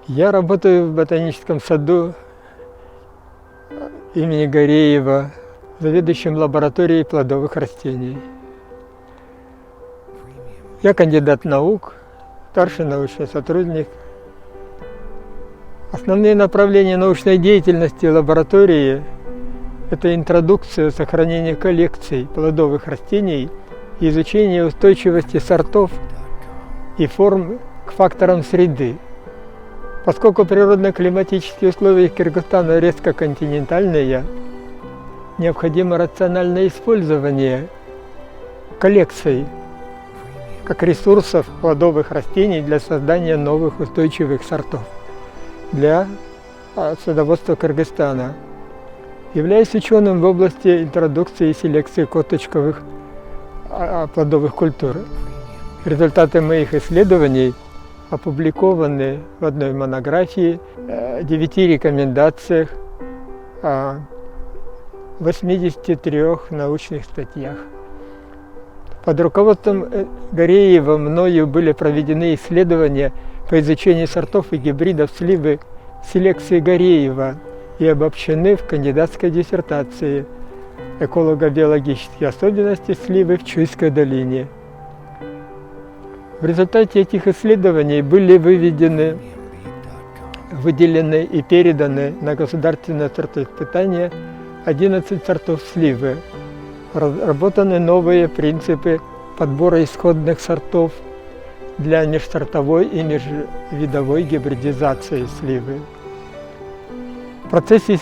Я работаю в ботаническом саду имени Гореева, заведующим лабораторией плодовых растений. Я кандидат наук, старший научный сотрудник. Основные направления научной деятельности лаборатории – это интродукция, сохранение коллекций плодовых растений и изучение устойчивости сортов и форм к факторам среды. Поскольку природно-климатические условия Кыргызстана резко континентальные, необходимо рациональное использование коллекций как ресурсов плодовых растений для создания новых устойчивых сортов для садоводства Кыргызстана. Являюсь ученым в области интродукции и селекции косточковых плодовых культур. Результаты моих исследований опубликованы в одной монографии, 9 рекомендациях, 83 научных статьях. Под руководством Гореева мною были проведены исследования по изучению сортов и гибридов сливы селекции Гореева и обобщены в кандидатской диссертации «Эколого-биологические особенности сливы в Чуйской долине». В результате этих исследований были выделены и переданы на государственное сортоиспытание 11 сортов сливы. Разработаны новые принципы подбора исходных сортов для межсортовой и межвидовой гибридизации сливы. В процессе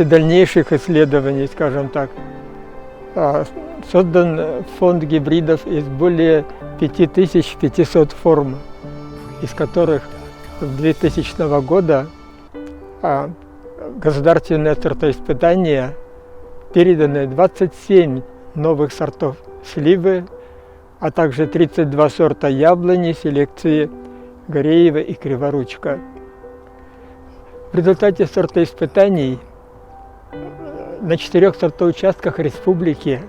дальнейших исследований, скажем так, создан фонд гибридов из более 5500 форм, из которых с 2000 года государственное сортоиспытание переданы 27 новых сортов сливы, а также 32 сорта яблони селекции Гореева и Криворучка. В результате сортоиспытаний на 4 сортоучастках республики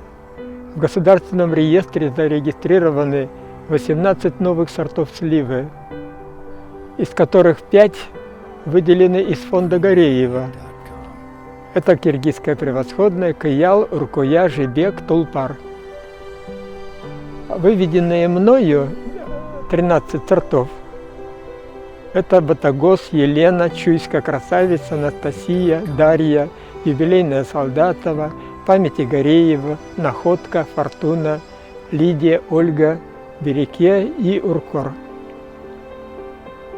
в государственном реестре зарегистрированы 18 новых сортов сливы, из которых 5 выделены из фонда Гореева. Это киргизская превосходная, Кыял, Уркуя, Жибек, Тулпар. Выведенные мною 13 сортов – это Батагос, Елена, Чуйская красавица, Анастасия, Дарья, Юбилейная Солдатова, Памяти Гореева, Находка, Фортуна, Лидия, Ольга, Береке и Уркор.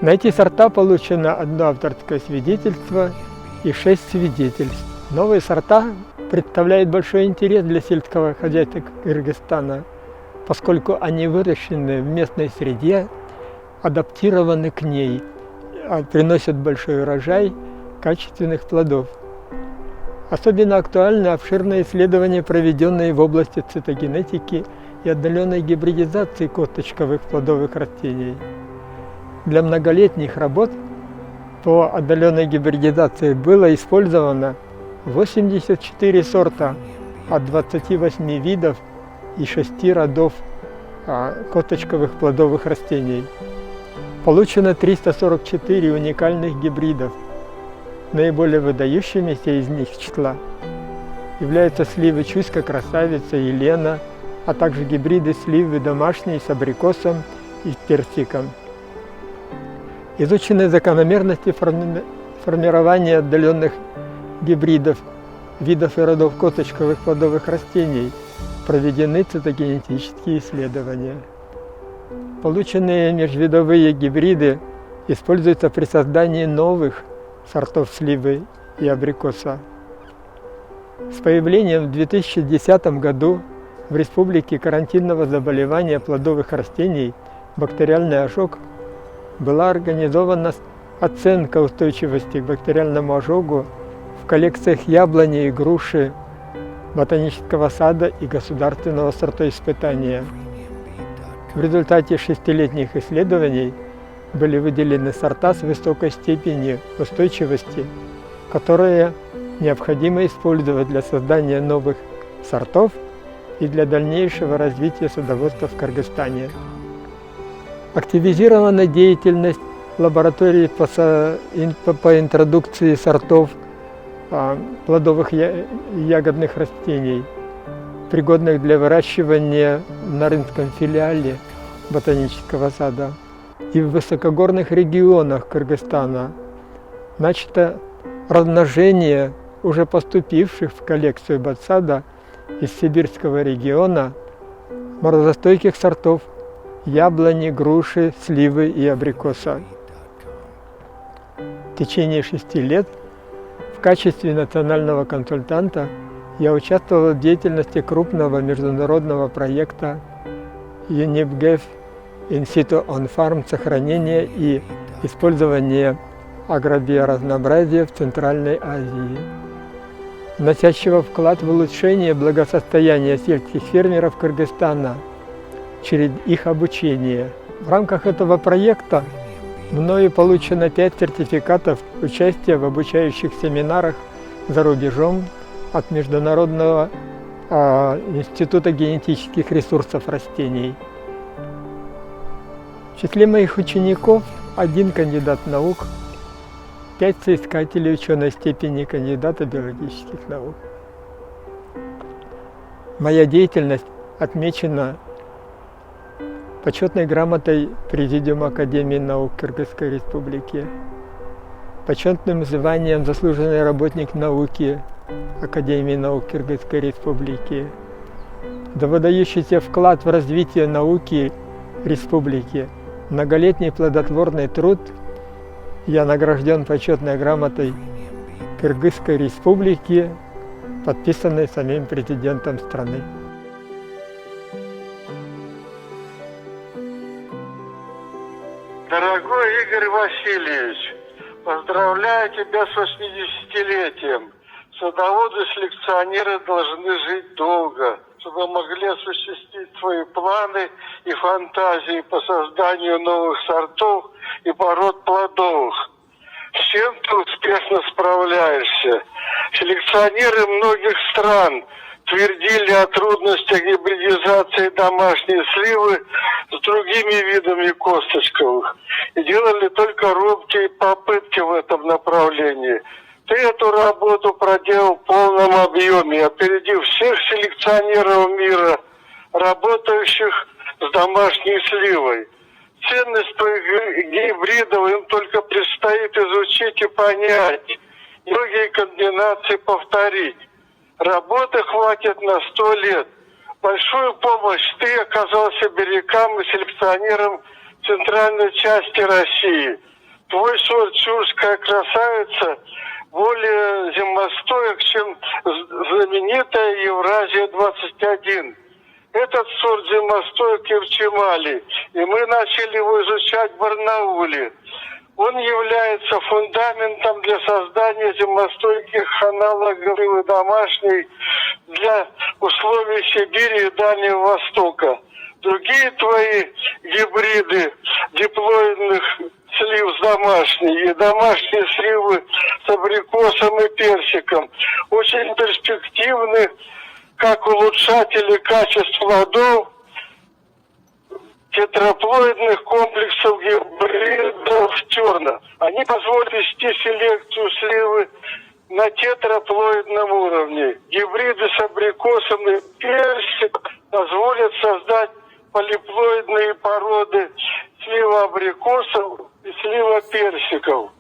На эти сорта получено одно авторское свидетельство и 6 свидетельств. Новые сорта представляют большой интерес для сельского хозяйства Кыргызстана, поскольку они выращены в местной среде, адаптированы к ней, приносят большой урожай качественных плодов. Особенно актуальны обширные исследования, проведенные в области цитогенетики и отдаленной гибридизации косточковых плодовых растений. Для многолетних работ по отдаленной гибридизации было использовано 84 сорта от 28 видов и 6 родов косточковых плодовых растений. Получено 344 уникальных гибридов. Наиболее выдающимися из них числа являются сливы Чуйская красавица, Елена, а также гибриды сливы домашней с абрикосом и персиком. Изучены закономерности формирования отдаленных гибридов, видов и родов косточковых плодовых растений. Проведены цитогенетические исследования. Полученные межвидовые гибриды используются при создании новых сортов сливы и абрикоса. С появлением в 2010 году в республике карантинного заболевания плодовых растений бактериальный ожог была организована оценка устойчивости к бактериальному ожогу в коллекциях яблони и груши ботанического сада и государственного сортоиспытания. В результате 6-летних исследований были выделены сорта с высокой степенью устойчивости, которые необходимо использовать для создания новых сортов и для дальнейшего развития садоводства в Кыргызстане. Активизирована деятельность лаборатории по интродукции сортов плодовых и ягодных растений, пригодных для выращивания в Нарынском филиале ботанического сада. И в высокогорных регионах Кыргызстана начато размножение уже поступивших в коллекцию ботсада из сибирского региона морозостойких сортов яблони, груши, сливы и абрикоса. В течение 6 лет в качестве национального консультанта я участвовал в деятельности крупного международного проекта UNIPGEF In situ on farm сохранения и использования агробиоразнообразия в Центральной Азии, вносящего вклад в улучшение благосостояния сельских фермеров Кыргызстана через их обучение. В рамках этого проекта мною получено 5 сертификатов участия в обучающих семинарах за рубежом от Международного института генетических ресурсов растений. В числе моих учеников 1 кандидат наук, 5 соискателей ученой степени кандидата биологических наук. Моя деятельность отмечена почетной грамотой Президиума Академии наук Кыргызской Республики, почетным званием «Заслуженный работник науки» Академии наук Кыргызской Республики. За выдающийся вклад в развитие науки республики, многолетний плодотворный труд я награжден почетной грамотой Кыргызской Республики, подписанной самим президентом страны. Дорогой Игорь Васильевич, поздравляю тебя с 80-летием. Садоводы-селекционеры должны жить долго, чтобы могли осуществить свои планы и фантазии по созданию новых сортов и пород плодовых. С чем ты успешно справляешься? Селекционеры многих стран твердили о трудностях гибридизации домашней сливы с другими видами косточковых и делали только робкие попытки в этом направлении. Ты эту работу проделал в полном объеме, опередив всех селекционеров мира, работающих с домашней сливой. Ценность твоих гибридов им только предстоит изучить и понять, многие комбинации повторить. Работы хватит на 100 лет. Большую помощь ты оказал сибирякам и селекционерам центральной части России. Твой сорт «Чурская красавица» более зимостоек, чем знаменитая Евразия-21. Этот сорт зимостоек и в Чемали, и мы начали его изучать в Барнауле. Он является фундаментом для создания зимостойких аналогов домашней для условий Сибири и Дальнего Востока. Другие твои гибриды диплоидных слив с домашней и домашние сливы с абрикосом и персиком очень перспективны как улучшатели качеств плодов, тетраплоидных комплексов гибридов терна. Они позволят вести селекцию сливы на тетраплоидном уровне. Гибриды с абрикосом и персиком позволят создать полиплоидные породы слива абрикосов и слива персиков.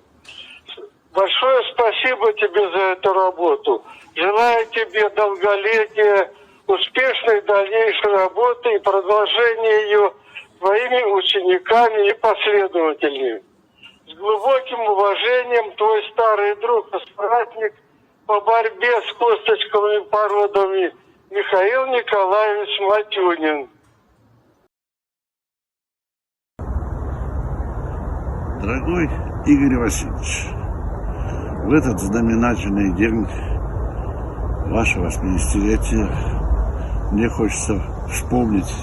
Большое спасибо тебе за эту работу. Желаю тебе долголетия, успешной дальнейшей работы и продолжения ее твоими учениками и последователями. С глубоким уважением, твой старый друг и соратник по борьбе с косточковыми породами Михаил Николаевич Матюнин. Дорогой Игорь Васильевич, в этот знаменательный день вашего 80-летия мне хочется вспомнить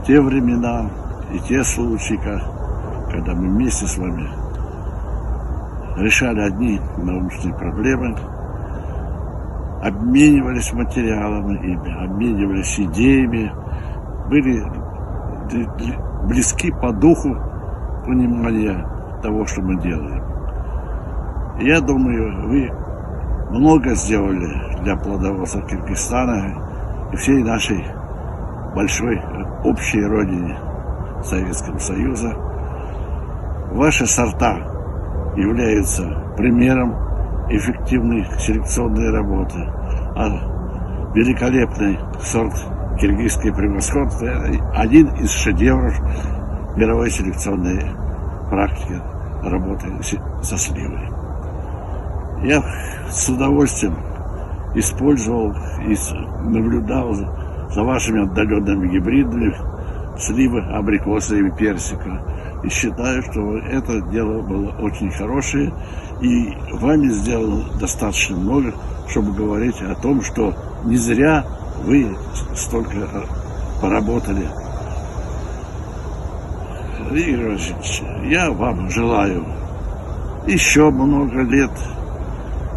те времена и те случаи, когда мы вместе с вами решали одни научные проблемы, обменивались материалами, обменивались идеями, были близки по духу понимания того, что мы делаем. Я думаю, вы много сделали для плодоводства Киргизстана и всей нашей большой общей родине Советского Союза. Ваши сорта являются примером эффективной селекционной работы. А великолепный сорт «Киргизское превосходство» – это один из шедевров мировой селекционной практики работы со сливой. Я с удовольствием использовал и наблюдал за вашими отдаленными гибридами сливы, абрикоса и персика. И считаю, что это дело было очень хорошее, и вами сделано достаточно много, чтобы говорить о том, что не зря вы столько поработали. Игорь Васильевич, я вам желаю еще много лет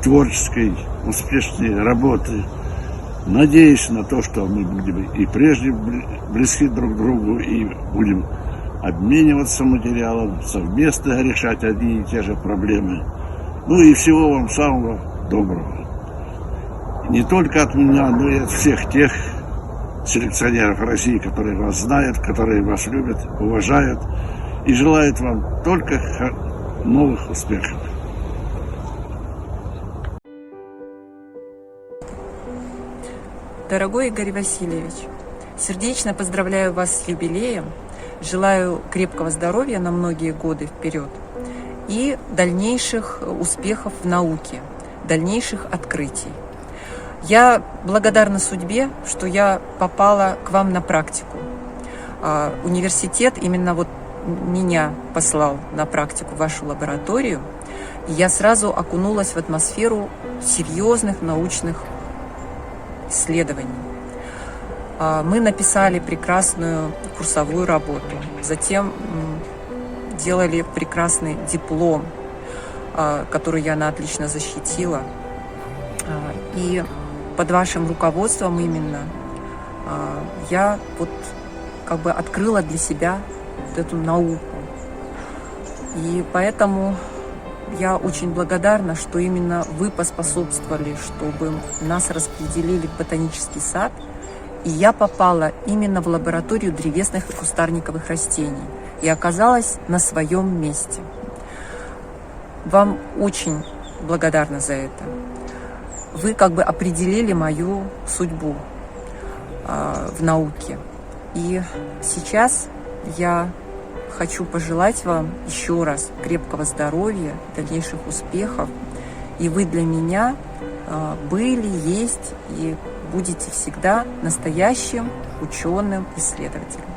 творческой, успешной работы. Надеюсь на то, что мы будем и прежде близки друг к другу, и будем обмениваться материалом, совместно решать одни и те же проблемы. Ну и всего вам самого доброго. Не только от меня, но и от всех тех селекционеров России, которые вас знают, которые вас любят, уважают и желают вам только новых успехов. Дорогой Игорь Васильевич, сердечно поздравляю вас с юбилеем, желаю крепкого здоровья на многие годы вперед и дальнейших успехов в науке, дальнейших открытий. Я благодарна судьбе, что я попала к вам на практику. Университет именно вот меня послал на практику в вашу лабораторию, и я сразу окунулась в атмосферу серьезных научных исследований. Мы написали прекрасную курсовую работу, затем делали прекрасный диплом, который я отлично защитила. И под вашим руководством именно я вот как бы открыла для себя вот эту науку. И поэтому я очень благодарна, что именно вы поспособствовали, чтобы нас распределили в ботанический сад, и я попала именно в лабораторию древесных и кустарниковых растений и оказалась на своем месте. Вам очень благодарна за это. Вы как бы определили мою судьбу в науке. И сейчас я хочу пожелать вам еще раз крепкого здоровья, дальнейших успехов. И вы для меня были, есть и будете всегда настоящим ученым-исследователем.